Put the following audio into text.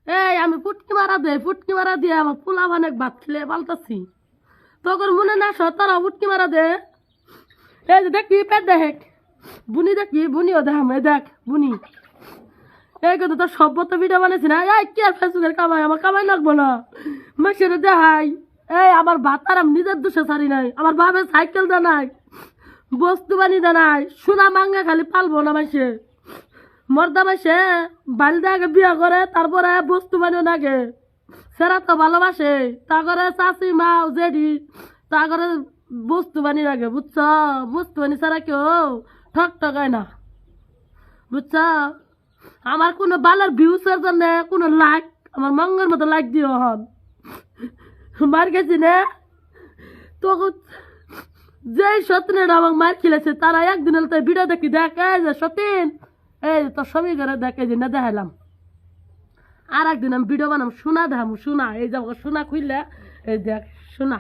এই আমি ফুটকি মারা দিয়ে আমার পোলা অনেক ভাত খেলে পাল্টাছি তখন মনে না সতারা ফুটকি মারা দে এই যে দেখি পেট দেখ বুনি দেখি বুনিও দেখ এই দেখ বুনি এই কিন্তু তোর সভ্যতা ভিডিও বানাইছি না এই কি আর ফেসবুকের কামাই আমার কামাই লাগবো না মেশিন দেখাই এই আমার ভাত আর আমি নিজের দোষে ছাড়ি নাই আমার বাবা সাইকেল দে নাই বস্তু বানি দে নাই সোনা মাঙ্গা খালি পালবো না মাসে মর্দা মাসে বালিদা আগে বিয়া করে তারপরে বস্তু বানিও নাগে সেরা তো ভালোবাসে তা করে চাষি মা জেডি তা করে বস্তু বানি লাগে বুঝছ বস্তু বানি ছাড়া কেউ ঠক ঠকায় না বুঝছ আমার কোনো বালার ভিউসের জন্য কোনো লাইক আমার মঙ্গের মতো লাইক দিও হন মার গেছি না তো যেই সতীনের আমাকে মার খেলেছে তারা একদিন তো ভিডিও দেখি দেখে যে সতীন এই তোর সবই করে দেখে যে না দেখালাম আর একদিন আমি ভিডিও বানাম শোনা দেখাম শোনা এই যে সোনা খুললে এই দেখ শোনা